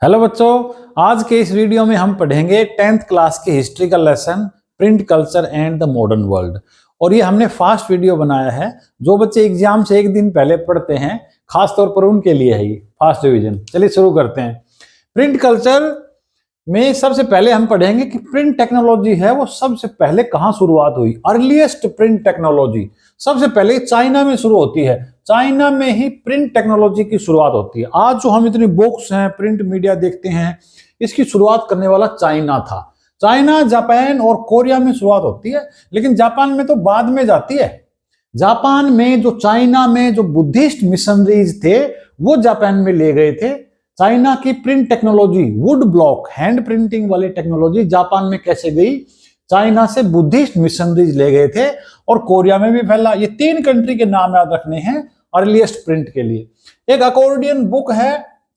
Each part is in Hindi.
हेलो बच्चों, आज के इस वीडियो में हम पढ़ेंगे 10th क्लास के हिस्ट्री का lesson print culture and the modern world. और ये हमने फास्ट वीडियो बनाया है। जो बच्चे एग्जाम से एक दिन पहले पढ़ते हैं, खास तौर पर उनके लिए है ये फास्ट रिवीजन। चलिए शुरू करते हैं। प्रिंट कल्चर में सबसे पहले हम पढ़ेंगे कि प्रिंट टेक्नोलॉजी है वो सबसे पहले कहाँ शुरुआत हुई। अर्लीस्ट प्रिंट टेक्नोलॉजी सबसे पहले चाइना में शुरू होती है। चाइना में ही प्रिंट टेक्नोलॉजी की शुरुआत होती है। आज जो हम इतनी बुक्स हैं, प्रिंट मीडिया देखते हैं, इसकी शुरुआत करने वाला चाइना था। चाइना, जापान और कोरिया में शुरुआत होती है, लेकिन जापान में तो बाद में जाती है। जापान में जो चाइना में जो बुद्धिस्ट मिशनरीज थे वो जापान में ले गए थे। चाइना की print technology, would block hand printing वाली टेक्नोलॉजी जापान में कैसे गई? चाइना से बुद्धिस्ट मिशनरीज ले गए थे और कोरिया में भी फैला। ये तीन कंट्री के नाम याद रखने हैं अर्लीस्ट प्रिंट के लिए। एक अकॉर्डियन बुक है।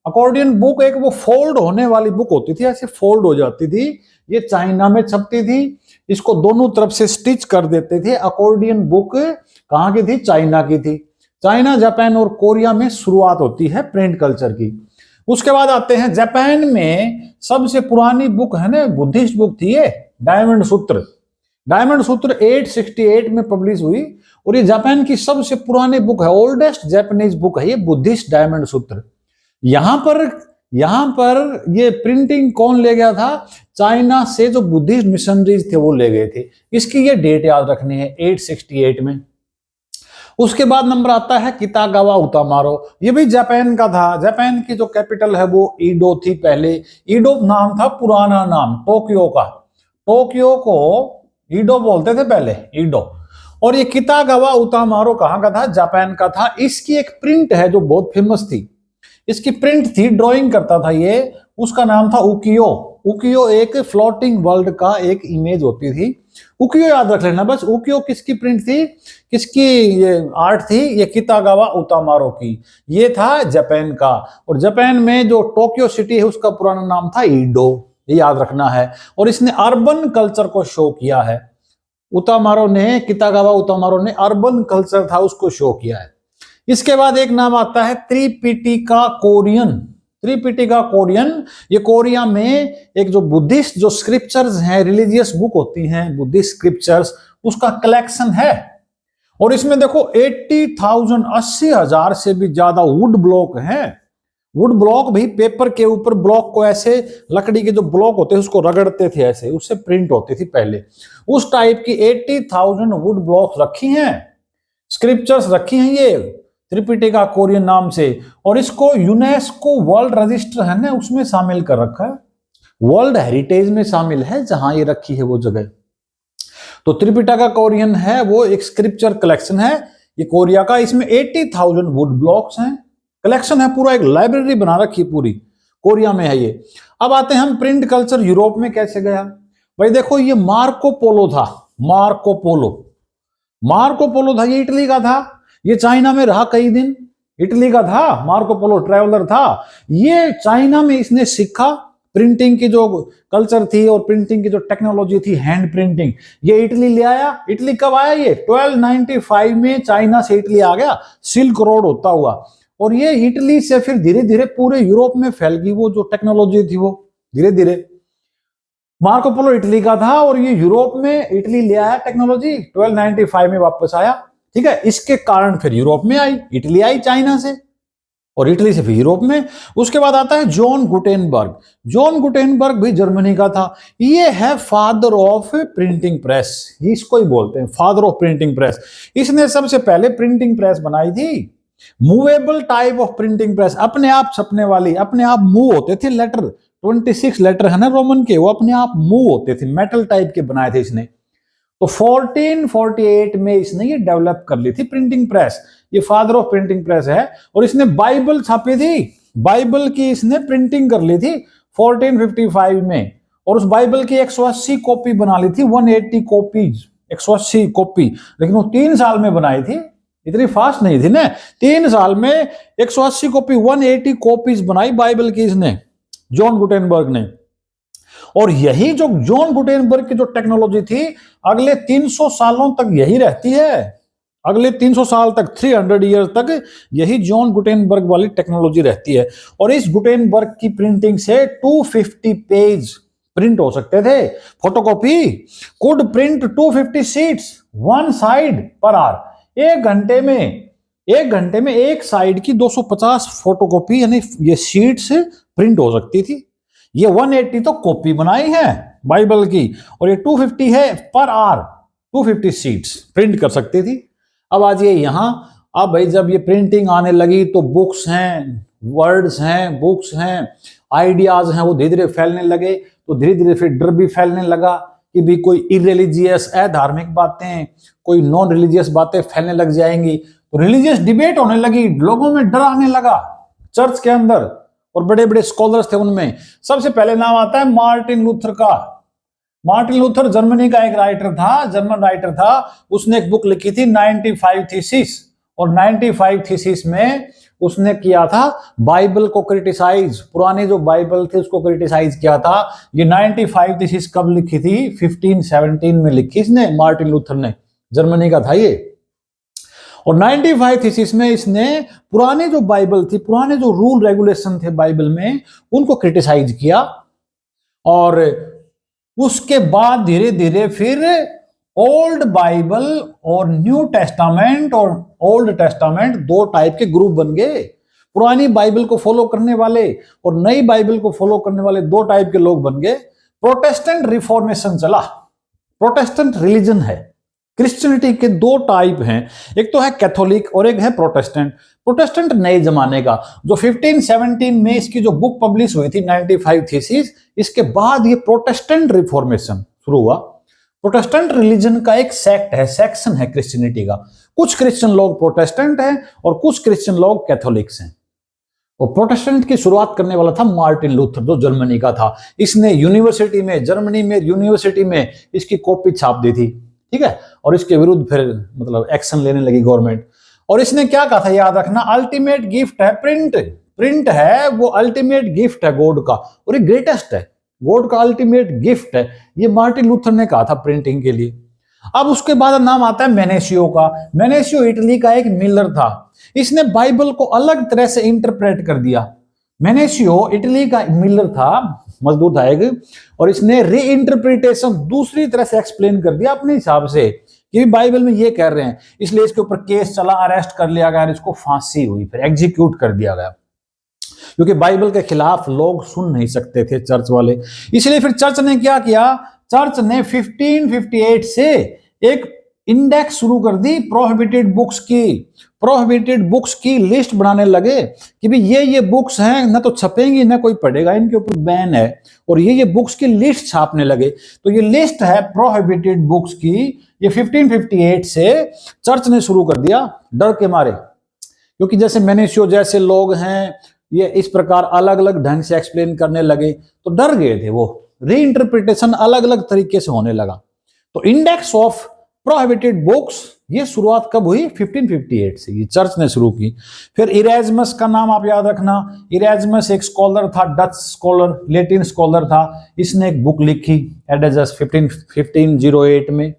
अकॉर्डियन बुक एक वो फोल्ड होने वाली बुक होती थी, ऐसे फोल्ड हो जाती थी। ये चाइना में छपती थी। इसको दोनों तरफ से स्टिच कर देते थे। अकॉर्डियन बुक कहाँ की थी? चाइना की थी। चाइना, जापान और कोरिया में शुरुआत होती है प्रिंट कल्चर की। उसके बाद आते हैं जापान में सबसे पुरानी बुक है ना, बुद्धिस्ट बुक थी ये, डायमंड सूत्र। डायमंड सूत्र 868 में पब्लिश हुई और ये जापान की सबसे पुरानी बुक है, ओल्डेस्ट जापानीज बुक है ये बुद्धिस्ट डायमंड सूत्र। यहां पर ये प्रिंटिंग कौन ले गया था? चाइना से जो बुद्धिस्ट मिशनरीज थे वो ले गए थे। इसकी ये डेट याद रखनी है, 868 में। उसके बाद नंबर आता है कितागावा उतामारो। ये भी जापान का था। जापान की जो कैपिटल है वो ईडो थी पहले। ईडो नाम था, पुराना नाम टोक्यो का। टोक्यो को ईडो बोलते थे पहले, ईडो। और ये कितागावा उतामारो कहाँ का था? जापान का था। इसकी एक प्रिंट है जो बहुत फेमस थी। इसकी प्रिंट थी, ड्राइंग करता था ये, उसका नाम था उकियो। उकियो एक फ्लोटिंग वर्ल्ड का एक इमेज होती थी। उकियो याद रख लेना बस। उकियो किसकी प्रिंट थी, किसकी ये आर्ट थी? ये कितागावा उतामारो की। ये था जापान का। और जापान में जो टोक्यो सिटी है उसका पुराना नाम था ईडो, ये याद रखना है। और इसने अर्बन कल्चर को शो किया है। उतामारो ने, कितागावा उतामारो ने अर्बन कल्चर था उसको शो किया है। इसके बाद एक नाम आता है त्रिपिटिका कोरियन। त्रिपिटिका कोरियन, ये कोरिया में एक जो बुद्धिस्ट जो स्क्रिप्चर्स हैं, रिलीजियस बुक होती हैं बुद्धिस्ट स्क्रिप्चर्स, उसका कलेक्शन है। और इसमें देखो 80,000 80,000 से भी ज्यादा वुड ब्लॉक हैं। वुड ब्लॉक भी पेपर के ऊपर ब्लॉक को ऐसे, लकड़ी के जो ब्लॉक होते हैं उसको रगड़ते थे ऐसे, उससे प्रिंट होती थी पहले। उस टाइप की 80,000 वुड ब्लॉक रखी हैं, स्क्रिप्चर्स रखी हैं ये त्रिपिटिका कोरियन नाम से। और इसको यूनेस्को वर्ल्ड रजिस्टर है ना उसमें शामिल कर रखा है, वर्ल्ड हेरिटेज में शामिल है जहां ये रखी है वो जगह। तो त्रिपिटिका कोरियन है वो एक स्क्रिप्चर कलेक्शन है ये कोरिया का। इसमें 80,000 वुड ब्लॉक्स हैं, कलेक्शन है पूरा, एक लाइब्रेरी बना रखी पूरी, कोरिया में है ये। अब आते हैं हम प्रिंट कल्चर यूरोप में कैसे गया। भाई देखो, ये मार्को पोलो था। मार्को पोलो, मार्को पोलो था, ये इटली का था। ये चाइना में रहा कई दिन, इटली का था। मार्को पोलो ट्रैवलर था। ये चाइना में इसने सीखा प्रिंटिंग की जो कल्चर थी और प्रिंटिंग की जो टेक्नोलॉजी थी, हैंड प्रिंटिंग, ये इटली ले आया। इटली कब आया? ये 1295 में चाइना से इटली आ गया, सिल्क रोड होता हुआ। और ये इटली से फिर धीरे धीरे पूरे यूरोप में फैल गई वो जो टेक्नोलॉजी थी वो धीरे धीरे। मार्को पोलो इटली का था और ये यूरोप में इटली ले आया टेक्नोलॉजी, 1295 में वापस आया। ठीक है, इसके कारण फिर यूरोप में आई, इटली आई चाइना से और इटली से फिर यूरोप में। उसके बाद आता है जॉन गुटेनबर्ग। जॉन गुटेनबर्ग भी जर्मनी का था। ये है फादर ऑफ प्रिंटिंग प्रेस, इसको ही बोलते हैं फादर ऑफ प्रिंटिंग प्रेस। इसने सबसे पहले प्रिंटिंग प्रेस बनाई थी। Movable type of printing press, अपने आप छपने वाली, अपने आप मूव होते थे लेटर। 26 लेटर है ना रोमन के, वो अपने आप मूव होते थे, मेटल टाइप के बनाए थे इसने। तो 1448 में इसने ये डेवलप कर ली थी प्रिंटिंग प्रेस। ये फादर ऑफ प्रिंटिंग प्रेस है। और इसने बाइबल छापी थी, बाइबल की इसने प्रिंटिंग कर ली थी 1455 में। और उस बाइबल की 180 कॉपी बना ली थी, 180 कॉपीज, 180 कॉपी। लेकिन वो 3 साल में बनाई थी, इतनी फास्ट नहीं थी ना। 3 साल में 180 कॉपी, 180 कॉपीज बनाई बाइबल की इसने, जॉन गुटेनबर्ग ने। और यही जो जॉन गुटेनबर्ग की जो टेक्नोलॉजी थी, अगले 300 सालों तक यही रहती है। अगले 300 साल तक, 300 ईयर तक यही जॉन गुटेनबर्ग वाली टेक्नोलॉजी रहती है। और इस गुटेनबर्ग की प्रिंटिंग से 250 पेज प्रिंट हो सकते थे। Photocopy could print 250 sheets one side per hour. एक घंटे में एक साइड की 250 फोटोकॉपी यानी ये शीट्स प्रिंट हो सकती थी। ये 180 तो कॉपी बनाई है बाइबल की, और ये 250 है पर आवर, 250 शीट्स प्रिंट कर सकती थी। अब आज ये यहां, अब भाई जब ये प्रिंटिंग आने लगी तो बुक्स हैं, वर्ड्स हैं, बुक्स हैं, आइडियाज हैं, वो धीरे धीरे फैलने लगे। तो धीरे धीरे फिर डर भी फैलने लगा कि भी कोई इरिलीजियस अधार्मिक बातें, कोई नॉन रिलीजियस बातें फैलने लग जाएंगी। तो रिलीजियस डिबेट होने लगी, लोगों में डर आने लगा चर्च के अंदर, और बड़े बड़े स्कॉलर्स थे उनमें। सबसे पहले नाम आता है मार्टिन लूथर का। मार्टिन लूथर जर्मनी का एक राइटर था, जर्मन राइटर था। उसने एक बुक लिखी थी 95 थीसिस, और 95 थीसिस में उसने किया था बाइबल को क्रिटिसाइज, पुरानी जो बाइबल थी उसको क्रिटिसाइज किया था। ये 95 थीसिस कब लिखी थी? 1517 में लिखी इसने, मार्टिन लूथर ने, जर्मनी का था ये। और 95 थीसिस में इसने पुरानी जो बाइबल थी, पुराने जो रूल रेगुलेशन थे बाइबल में, उनको क्रिटिसाइज किया। और उसके बाद धीरे धीरे फिर ओल्ड बाइबल और न्यू टेस्टामेंट और ओल्ड टेस्टामेंट दो टाइप के ग्रुप बन गए। पुरानी बाइबल को फॉलो करने वाले और नई बाइबल को फॉलो करने वाले दो टाइप के लोग बन गए। प्रोटेस्टेंट रिफॉर्मेशन चला, प्रोटेस्टेंट रिलीजन है। क्रिश्चियनिटी के दो टाइप हैं, एक तो है कैथोलिक और एक है प्रोटेस्टेंट। प्रोटेस्टेंट नए जमाने का, जो 1517 में इसकी जो बुक पब्लिश हुई थी 95 थीसिस, इसके बाद ये प्रोटेस्टेंट रिफॉर्मेशन शुरू हुआ। प्रोटेस्टेंट रिलीजन का एक सेक्ट है, सेक्शन है क्रिश्चियनिटी का। कुछ क्रिश्चियन लोग प्रोटेस्टेंट हैं और कुछ क्रिश्चियन लोग कैथोलिक्स हैं। और प्रोटेस्टेंट की शुरुआत करने वाला था मार्टिन लूथर, जो जर्मनी का था। इसने यूनिवर्सिटी में, जर्मनी में यूनिवर्सिटी में इसकी कॉपी छाप दी थी, ठीक है। और इसके विरुद्ध फिर मतलब एक्शन लेने लगी गवर्नमेंट। और इसने क्या कहा था, याद रखना, अल्टीमेट गिफ्ट है प्रिंट। प्रिंट है वो अल्टीमेट गिफ्ट है गॉड का, और ये ग्रेटेस्ट है, गॉड का अल्टीमेट गिफ्ट है। ये मार्टिन लूथर ने कहा था प्रिंटिंग के लिए। अब उसके बाद नाम आता है मेनेसियो का। मेनेसियो इटली का एक मिलर था। इसने बाइबल को अलग तरह से इंटरप्रेट कर दिया। मेनेसियो इटली का मिलर था, मजदूर था एक, और इसने री इंटरप्रिटेशन दूसरी तरह से एक्सप्लेन कर दिया अपने हिसाब से कि बाइबल में ये कह रहे हैं, इसलिए इसके ऊपर केस चला, अरेस्ट कर लिया गया, इसको फांसी हुई, फिर एग्जीक्यूट कर दिया गया, क्योंकि बाइबल के खिलाफ लोग सुन नहीं सकते थे चर्च वाले। इसलिए फिर चर्च ने क्या किया, चर्च ने 1558 से एक इंडेक्स शुरू कर दी प्रोहिबिटेड बुक्स की। प्रोहिबिटेड बुक्स की लिस्ट बनाने लगे कि भी ये बुक्स हैं, ना तो छपेंगी ना कोई पढ़ेगा, इनके ऊपर बैन है। और ये बुक्स की लिस्ट छापने लगे। तो ये लिस्ट है प्रोहिबिटेड बुक्स की, ये 1558 से चर्च ने शुरू कर दिया, डर के मारे। क्योंकि जैसे मेनेसियो जैसे लोग हैं, ये इस प्रकार अलग अलग ढंग से एक्सप्लेन करने लगे, तो डर गए थे वो। रीइंटरप्रिटेशन अलग अलग तरीके से होने लगा। तो इंडेक्स ऑफ प्रोहिबिटेड बुक्स, ये शुरुआत कब हुई? 1558 से ये चर्च ने शुरू की। फिर इरेजमस का नाम आप याद रखना। इरेजमस एक स्कॉलर था, डच स्कॉलर, लैटिन स्कॉलर था। इसने एक बुक लिखी एडेजस 1508 में।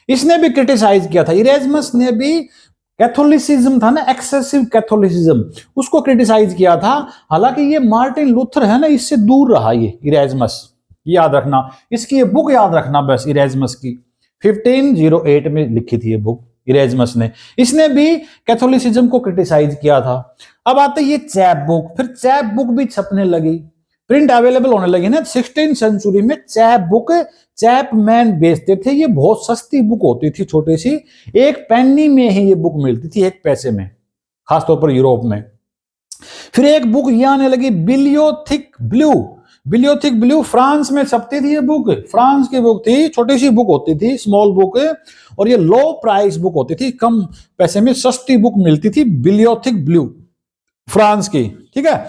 इसने भी क्रिटिसाइज किया था। इरेजमस ने भी कैथोलिसिज्म था ना, एक्सेसिव कैथोलिसिज्म, उसको क्रिटिसाइज किया था। हालांकि ये मार्टिन लूथर है ना, इससे दूर रहा ये इरेजमस, याद रखना। इसकी ये बुक याद रखना बस, इरेजमस की 1508 में लिखी थी ये बुक इरेजमस ने। इसने भी कैथोलिसिज्म को क्रिटिसाइज किया था। अब आते ये चैप बुक। फिर चैप बुक भी छपने लगी, प्रिंट अवेलेबल होने लगी ना। 16th सेंचुरी में चैप बुक चैप मैन बेचते थे। ये बहुत सस्ती बुक होती थी, छोटी सी, एक पेनी में ही ये बुक मिलती थी, 1 पैसे में, खासतौर पर यूरोप में। फिर एक बुक ये आने लगी बिलियोथिक ब्लू। बिलियोथिक ब्लू फ्रांस में छपती थी ये बुक, फ्रांस की बुक थी, छोटी सी बुक होती थी, स्मॉल बुक, और ये लो प्राइस बुक होती थी, कम पैसे में सस्ती बुक मिलती थी, बिलियोथिक ब्लू, फ्रांस की, ठीक है।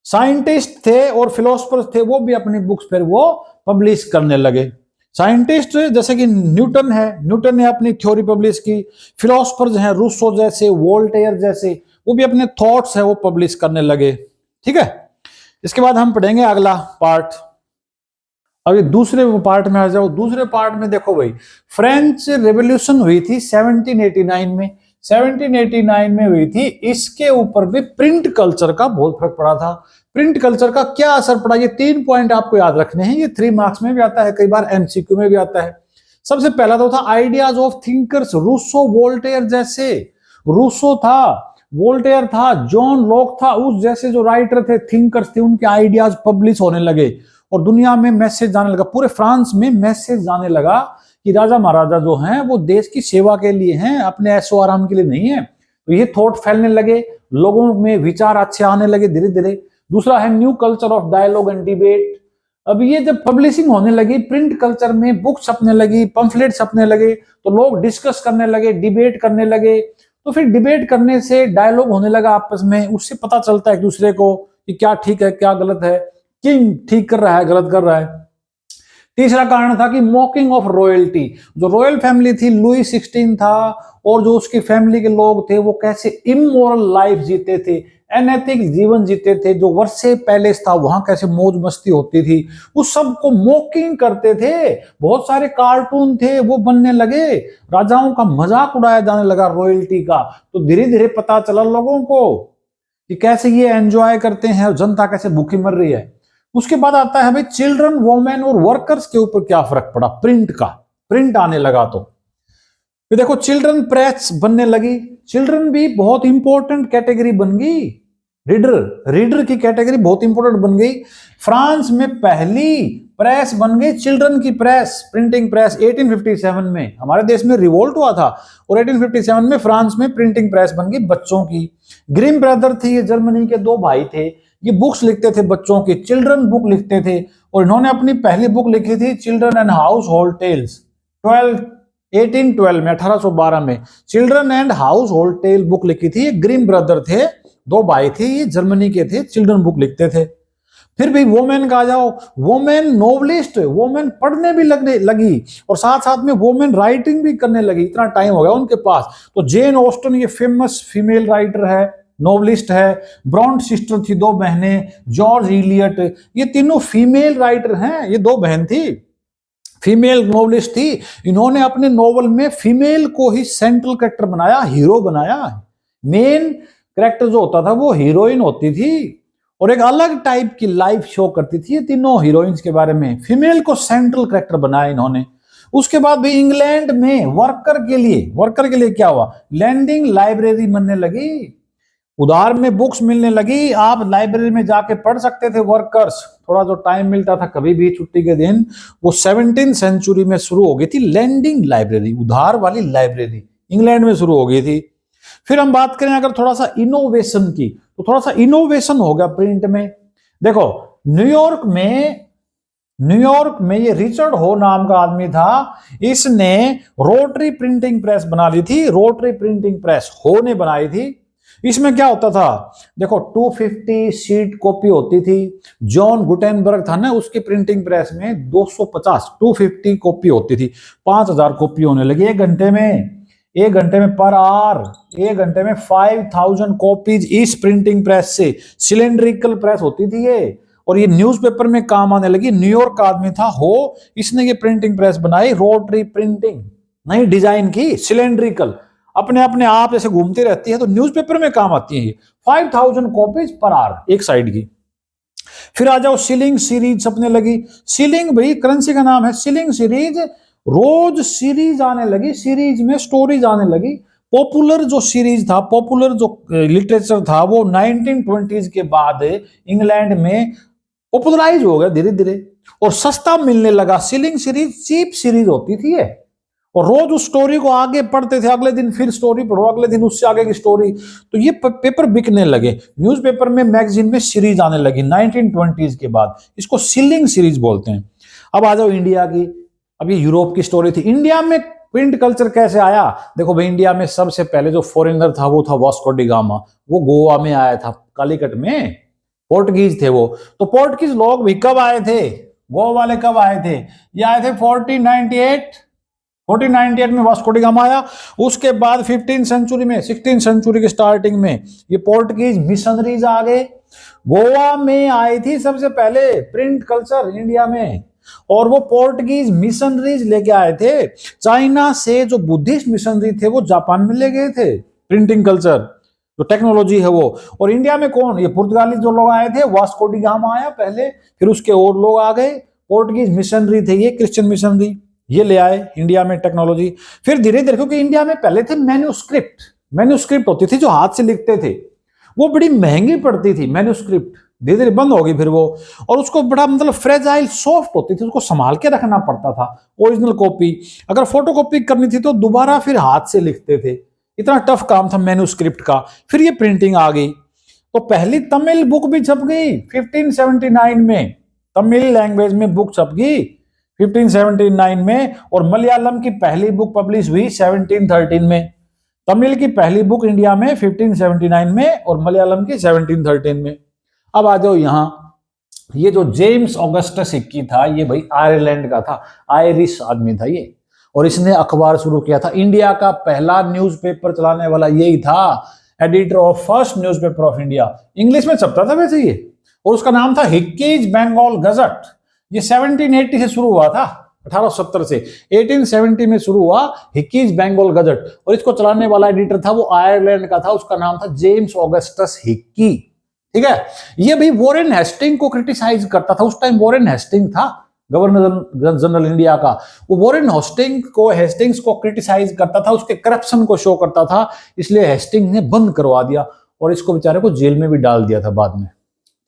साइंटिस्ट थे और फिलोसफर थे, वो भी अपनी बुक्स फिर वो पब्लिश करने लगे। साइंटिस्ट जैसे कि न्यूटन है, न्यूटन ने अपनी थ्योरी पब्लिश की। फिलोसफर्स हैं रूसो जैसे, वोल्टेयर जैसे, वो भी अपने थॉट्स है वो पब्लिश करने लगे, ठीक है। इसके बाद हम पढ़ेंगे अगला पार्ट। अब ये दूसरे पार्ट में आ जाओ। दूसरे पार्ट में देखो भाई, फ्रेंच रेवोल्यूशन हुई थी 1789 में, 1789 में हुई थी। इसके ऊपर भी प्रिंट कल्चर का बहुत फर्क पड़ा था। प्रिंट कल्चर का क्या असर पड़ा, ये 3 पॉइंट आपको याद रखने हैं। ये 3 मार्क्स में भी आता है, कई बार एमसीक्यू में भी आता है। सबसे पहला तो था ideas of thinkers, Rousseau Voltaire जैसे। रूसो था, वोल्टेयर था, जॉन लॉक था, उस जैसे जो राइटर थे, थिंकर्स थे, उनके आइडियाज पब्लिश होने लगे और दुनिया में मैसेज जाने लगा। पूरे फ्रांस में मैसेज जाने लगा कि राजा महाराजा जो हैं वो देश की सेवा के लिए हैं, अपने ऐशो आराम के लिए नहीं है। तो ये थॉट फैलने लगे, लोगों में विचार अच्छे आने लगे धीरे धीरे। दूसरा है new culture of dialogue and debate. अब ये जब पब्लिशिंग होने लगी, प्रिंट कल्चर में बुक छपने लगी, पंफलेट छपने लगे, तो लोग डिस्कस करने लगे, डिबेट करने लगे। तो फिर डिबेट करने से डायलॉग होने लगा आपस में, उससे पता चलता है एक दूसरे को कि क्या ठीक है क्या गलत है, किंग ठीक कर रहा है गलत कर रहा है। तीसरा कारण था कि मॉकिंग ऑफ रॉयल्टी। जो रॉयल फैमिली थी, लुई 16 था और जो उसकी फैमिली के लोग थे वो कैसे इमोरल लाइफ जीते थे, अनैतिक जीवन जीते थे। जो वर्षे पैलेस था वहां कैसे मौज मस्ती होती थी, उस सब को मॉकिंग करते थे। बहुत सारे कार्टून थे वो बनने लगे, राजाओं का मजाक उड़ाया जाने लगा रॉयल्टी का। तो धीरे धीरे पता चला लोगों को कि कैसे ये एंजॉय करते हैं और जनता कैसे भूखी मर रही है। उसके बाद आता है भाई चिल्ड्रन, वोमेन और वर्कर्स के ऊपर क्या फर्क पड़ा प्रिंट का। प्रिंट आने लगा तो फिर देखो चिल्ड्रन प्रेस बनने लगी। चिल्ड्रन भी बहुत इंपॉर्टेंट कैटेगरी बन गई, रीडर की कैटेगरी बहुत इंपॉर्टेंट बन गई। फ्रांस में पहली प्रेस बन गई चिल्ड्रन की प्रेस, प्रिंटिंग प्रेस 1857 में। हमारे देश में रिवोल्ट हुआ था और 1857 में फ्रांस में प्रिंटिंग प्रेस बन गई बच्चों की। ग्रिम ब्रदर थे, ये जर्मनी के 2 भाई थे, ये बुक्स लिखते थे बच्चों की, चिल्ड्रन बुक लिखते थे। और इन्होंने अपनी पहली बुक लिखी थी children and household tales 1812 में, 1812 में children and household tale book लिखी थी। ये ग्रिम ब्रदर थे, 2 भाई थे, ये जर्मनी के थे, चिल्ड्रन बुक लिखते थे। फिर भी वोमेन का आ जाओ, वोमेन नोवलिस्ट, वोमेन पढ़ने भी लगने लगी और साथ साथ में वोमेन राइटिंग भी करने लगी। इतना टाइम हो गया उनके पास। तो जेन ऑस्टन ये फेमस फीमेल राइटर है, नोवलिस्ट है। ब्राउन सिस्टर थी, 2 बहनें, जॉर्ज इलियट, ये तीनों फीमेल राइटर हैं। ये 2 बहन थी, फीमेल नोवलिस्ट थी। इन्होंने अपने नोवेल में फीमेल को ही सेंट्रल कैरेक्टर बनाया, हीरो बनाया। मेन कैरेक्टर जो होता था वो हीरोइन होती थी और एक अलग टाइप की लाइफ शो करती थी। ये तीनों हीरोइंस के बारे में फीमेल को सेंट्रल कैरेक्टर बनाया इन्होंने। उसके बाद भी इंग्लैंड में वर्कर के लिए क्या हुआ, लैंडिंग लाइब्रेरी बनने लगी, उधार में बुक्स मिलने लगी, आप लाइब्रेरी में जाके पढ़ सकते थे वर्कर्स। थोड़ा जो टाइम मिलता था कभी भी छुट्टी के दिन, वो 17वीं सेंचुरी में शुरू हो गई थी लैंडिंग लाइब्रेरी, उधार वाली लाइब्रेरी इंग्लैंड में शुरू हो गई थी। फिर हम बात करें अगर थोड़ा सा इनोवेशन की, तो थोड़ा सा इनोवेशन हो गया प्रिंट में। देखो न्यूयॉर्क में ये रिचर्ड हो नाम का आदमी था, इसने रोटरी प्रिंटिंग प्रेस बना ली थी। रोटरी प्रिंटिंग प्रेस हो ने बनाई थी। इसमें क्या होता था, देखो 250 शीट कॉपी होती थी। जॉन गुटेनबर्ग था ना, उसकी प्रिंटिंग प्रेस में 250 कॉपी होती थी। 5000 कॉपी होने लगी एक घंटे में पर आवर। एक घंटे में 5000 कॉपीज इस प्रिंटिंग प्रेस से। सिलेंड्रिकल प्रेस होती थी ये, और ये न्यूज़पेपर में काम आने लगी। न्यूयॉर्क का आदमी था हो, इसने ये प्रिंटिंग प्रेस बनाई, रोटरी प्रिंटिंग, नई डिजाइन की, सिलेंड्रिकल, अपने आप जैसे घूमती रहती है, तो न्यूज़पेपर में काम आती है ये। 5000 कॉपीज पर आवर एक साइड की। फिर आ जाओ शिलिंग सीरीज छपने लगी। शिलिंग भाई करेंसी का नाम है। शिलिंग सीरीज, रोज सीरीज आने लगी, सीरीज में स्टोरीज आने लगी। पॉपुलर जो सीरीज था, पॉपुलर जो लिटरेचर था, वो 1920s के बाद इंग्लैंड में पॉपुलराइज हो गया धीरे धीरे और सस्ता मिलने लगा। शिलिंग सीरीज चीप सीरीज होती थी ये, और रोज उस स्टोरी को आगे पढ़ते थे, अगले दिन फिर स्टोरी पढ़ो, अगले दिन उससे आगे की स्टोरी। तो ये पेपर बिकने लगे, न्यूज़पेपर में, मैगजीन में सीरीज आने लगी 1920s के बाद। इसको शिलिंग सीरीज बोलते हैं। अब आ जाओ इंडिया की। अब ये यूरोप की स्टोरी थी। इंडिया में प्रिंट कल्चर कैसे आया, देखो भाई इंडिया में सबसे पहले जो फॉरेनर था वो था वास्को डी गामा। वो गोवा में आया था, कालीकट में, पोर्टुगीज थे वो। तो पोर्टुगीज लोग भी कब आए थे, गोवा वाले कब आए थे, ये आए थे 1498 में वास्को डी गामा आया। उसके बाद 15 सेंचुरी में, 16 सेंचुरी के स्टार्टिंग में ये पोर्टुगीज मिशनरीज आ गए। गोवा में आई थी सबसे पहले प्रिंट कल्चर इंडिया में। और वो पोर्टुगीज मिशनरीज लेके आए थे चाइना से, जो बुद्धिस्ट मिशनरी थे वो जापान में ले गए थे प्रिंटिंग कल्चर, जो टेक्नोलॉजी है वो। और इंडिया में कौन, ये पुर्तगाली जो लोग आए थे, वास्को डी गामा आया पहले, फिर उसके और लोग आ गए, पोर्टुगीज मिशनरी थे ये, क्रिश्चियन मिशनरी, ये ले आए इंडिया में टेक्नोलॉजी। फिर धीरे धीरे, क्योंकि इंडिया में पहले थे मैन्यूस्क्रिप्ट होती थी जो हाथ से लिखते थे, वो बड़ी महंगी पड़ती थी मैन्यूस्क्रिप्ट, धीरे धीरे बंद होगी फिर वो, और उसको बड़ा मतलब फ्रेजाइल सॉफ्ट होती थी, उसको संभाल के रखना पड़ता था। ओरिजिनल कॉपी अगर फोटो कॉपी करनी थी तो दोबारा फिर हाथ से लिखते थे, इतना टफ काम था मैन्यूस्क्रिप्ट का। फिर ये प्रिंटिंग आ गई, तो पहली तमिल बुक भी छप गई 1579 में, तमिल लैंग्वेज में बुक छप गई 1579 में, और मलयालम की पहली बुक पब्लिश हुई 1713 में। तमिल की पहली बुक इंडिया में 1579 में और मलयालम की 1713 में। अब आ जाओ यहां, ये जो जेम्स ऑगस्टस हिक्की था, ये भाई आयरलैंड का था, आयरिश आदमी था ये, और इसने अखबार शुरू किया था। इंडिया का पहला न्यूज़पेपर चलाने वाला यही था, editor of first newspaper of India, English में छपता था वैसे ये, और उसका नाम था हिक्कीज बंगाल गजट। ये 1780 से शुरू हुआ था, 1870 से 1870 में शुरू हुआ हिक्कीज बंगाल गजट, और इसको चलाने वाला एडिटर था वो आयरलैंड का था, उसका नाम था जेम्स ऑगस्टस हिक्की। ठीक है, ये भी वॉरेन हेस्टिंग को क्रिटिसाइज करता था, उस टाइम वॉरेन हेस्टिंग था गवर्नर जनरल इंडिया का, वो वॉरेन हेस्टिंग्स को क्रिटिसाइज करता था, उसके करप्शन को शो करता था, इसलिए हेस्टिंग ने बंद करवा दिया और इसको बेचारे को जेल में भी डाल दिया था बाद में।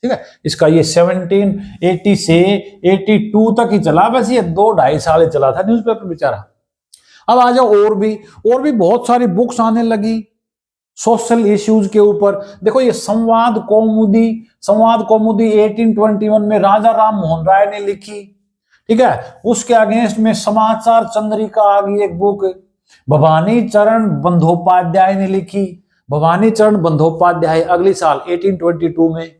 ठीक है, इसका ये 1780 से 82 तक ही चला, बस ये 2-2.5 साल चला था न्यूज़पेपर बेचारा। अब आ जाओ, और भी बहुत सारी बुक्स आने लगी सोशल इश्यूज के ऊपर। देखो ये संवाद कौमुदी 1821 में राजा राम मोहन राय ने लिखी। ठीक है, उसके अगेंस्ट में समाचार चंद्रिका आ गई एक बुक, भवानी चरण बंदोपाध्याय ने लिखी, भवानी चरण बंदोपाध्याय अगले साल 1822 में।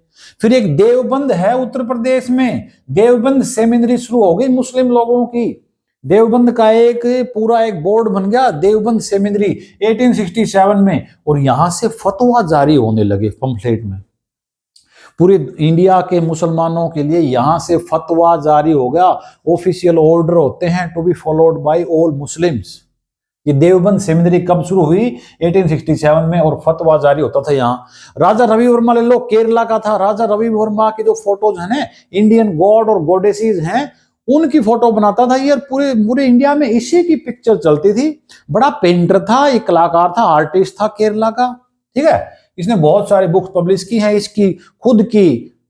फिर एक देवबंद है उत्तर प्रदेश में, देवबंद सेमिनरी शुरू हो गई मुस्लिम लोगों की, देवबंद का एक पूरा एक बोर्ड बन गया देवबंद सेमिनरी 1867 में, और यहां से फतवा जारी होने लगे पंफलेट में, पूरे इंडिया के मुसलमानों के लिए यहां से फतवा जारी हो गया, ऑफिशियल ऑर्डर होते हैं to be followed by all Muslims. ये देवबंद सेमिनरी कब शुरू हुई? 1867 में, और फतवा जारी होता था यहाँ। राजा रवि वर्मा ले लो, केरला का था, राजा रवि वर्मा की जो फोटोज है ना, इंडियन गॉड और गॉडेसेस हैं, उनकी फोटो बनाता था ये, पूरे इंडिया में इसी की पिक्चर चलती थी। बड़ा पेंटर था, एक कलाकार था, आर्टिस्ट था केरला का। ठीक है, इसने बहुत सारी बुक्स पब्लिश की हैं, इसकी खुद की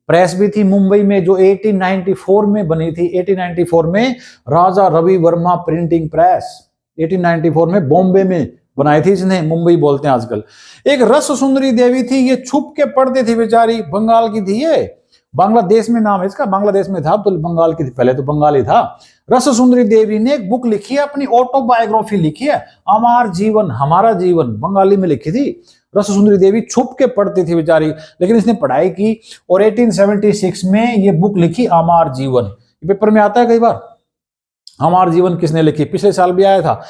प्रेस भी थी मुंबई में जो 1894 में बनी थी। 1894 में राजा रवि वर्मा प्रिंटिंग प्रेस 1894 में बॉम्बे में बनाई थी इसने, मुंबई बोलते हैं आजकल। एक रस सुंदरी देवी थी, ये छुप के पढ़ती थी बेचारी, बंगाल की थी ये, बांग्लादेश में नाम है इसका, बांग्लादेश में था तो बंगाल की थी, पहले तो बंगाली था। रस सुंदरी देवी ने एक बुक लिखी है, अपनी ऑटोबायोग्राफी लिखी है, अमार जीवन हमारा जीवन, बंगाली में लिखी थी। रस सुंदरी देवी छुप के पढ़ती थी बेचारी, लेकिन इसने पढ़ाई की और 1876 में ये बुक लिखी अमार जीवन। पेपर में आता है कई बार, अमार जीवन किसने लिखी, पिछले साल भी आया था।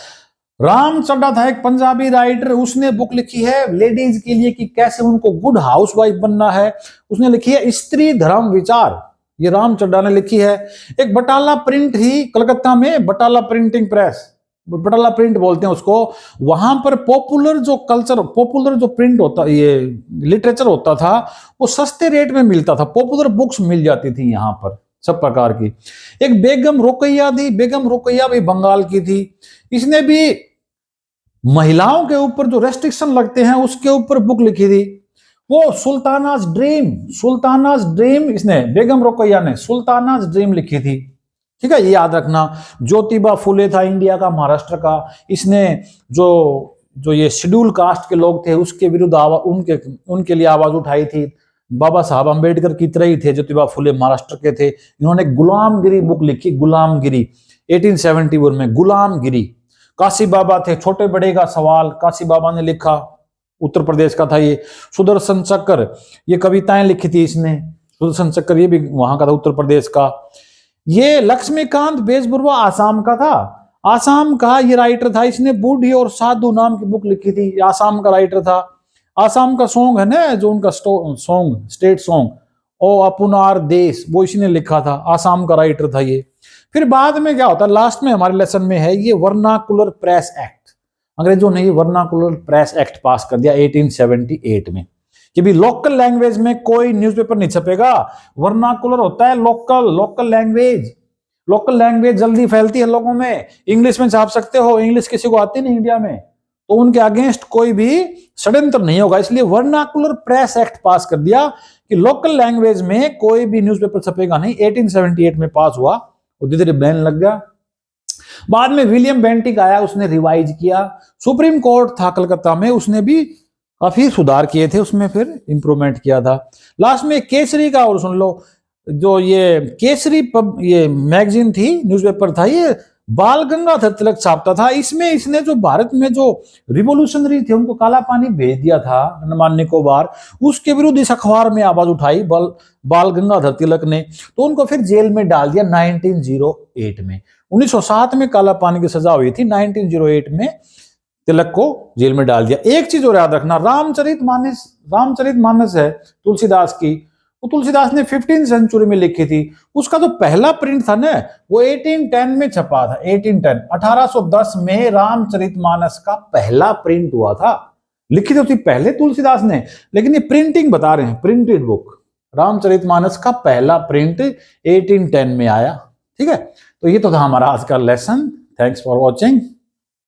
राम चड्ढा था एक पंजाबी राइटर, उसने बुक लिखी है लेडीज के लिए कि कैसे उनको गुड हाउसवाइफ बनना है, उसने लिखी है स्त्री धर्म विचार, ये राम चड्ढा ने लिखी है। एक बटाला प्रिंट ही कलकत्ता में, Batala printing press, Batala print बोलते हैं उसको, वहां पर पॉपुलर जो प्रिंट होता, ये लिटरेचर होता था, वो सस्ते रेट में मिलता था, पॉपुलर बुक्स मिल जाती थी यहाँ पर सब प्रकार की। एक बेगम रुकैया थी, बेगम रुकैया भी बंगाल की थी, इसने भी महिलाओं के ऊपर जो रेस्ट्रिक्शन लगते हैं उसके ऊपर बुक लिखी थी। वो सुल्तानाज ड्रीम इसने, बेगम रुकैया ने सुल्तानाज ड्रीम लिखी थी। ठीक है, ये याद रखना। ज्योतिबा फुले था इंडिया का, महाराष्ट्र का, इसने जो ये शेड्यूल कास्ट के लोग थे उसके विरुद्ध उनके लिए आवाज उठाई थी। बाबा साहब अंबेडकर की तरह ही थे ज्योतिबा फुले, महाराष्ट्र के थे। इन्होंने गुलामगिरी बुक लिखी, गुलामगिरी 1871 में, गुलामगिरी। काशी बाबा थे, छोटे बड़े का सवाल काशी बाबा ने लिखा, उत्तर प्रदेश का था ये। सुदर्शन चक्र, ये कविताएं लिखी थी इसने, सुदर्शन चक्र ये भी वहां का था, उत्तर प्रदेश का। ये लक्ष्मीकांत बेजबरुआ आसाम का था, आसाम का ये राइटर था, इसने बूढ़ी और साधु नाम की बुक लिखी थी, आसाम का राइटर था। आसाम का सॉन्ग है ना, जो उनका सॉन्ग, स्टेट सॉन्ग, ओ अपनार देश, वो इसने लिखा था, आसाम का राइटर था ये। फिर बाद में क्या होता है, लास्ट में हमारे लेसन में है ये वर्नाकुलर प्रेस एक्ट। अंग्रेजों ने ये वर्नाकुलर प्रेस एक्ट पास कर दिया 1878 में कि भी लोकल लैंग्वेज में कोई न्यूज़पेपर नहीं छपेगा। वर्नाकुलर होता है लोकल लैंग्वेज। लोकल लैंग्वेज जल्दी फैलती है लोगों में। इंग्लिश में छाप सकते हो, इंग्लिश किसी को आती नहीं इंडिया में, तो उनके अगेंस्ट कोई भी षड्यंत्र नहीं होगा। इसलिए वर्नाकुलर प्रेस एक्ट पास कर दिया कि लोकल लैंग्वेज में कोई भी न्यूज़पेपर छपेगा नहीं। 1878 में पास हुआ, धीरे धीरे बैन लग गया। बाद में विलियम बेंटिक आया, उसने रिवाइज किया। सुप्रीम कोर्ट था कलकत्ता में, उसने भी काफी सुधार किए थे, उसमें फिर इंप्रूवमेंट किया था। लास्ट में केसरी का और सुन लो, जो ये केसरी ये मैगजीन थी, न्यूज़पेपर था, ये बाल गंगाधर तिलक छापता था। इसमें इसने जो भारत में जो रिवोल्यूशनरी थे उनको काला पानी भेज दिया था अंडमान निकोबार, उसके विरुद्ध इस अखबार में आवाज उठाई बाल गंगाधर तिलक ने, तो उनको फिर जेल में डाल दिया 1908 में। 1907 में काला पानी की सजा हुई थी, 1908 में तिलक को जेल में डाल दिया। एक चीज और याद रखना, रामचरितमानस है तुलसीदास की, वो तुलसीदास ने 15वीं सेंचुरी में लिखी थी। उसका जो पहला प्रिंट था ना, वो 1810 में छपा था। 1810 में रामचरितमानस का पहला प्रिंट हुआ था। लिखी तो थी पहले तुलसीदास ने, लेकिन ये प्रिंटिंग बता रहे हैं, प्रिंटेड बुक। रामचरितमानस का पहला प्रिंट 1810 में आया। ठीक है, तो ये तो था हमारा आज का लेसन। Thanks for watching.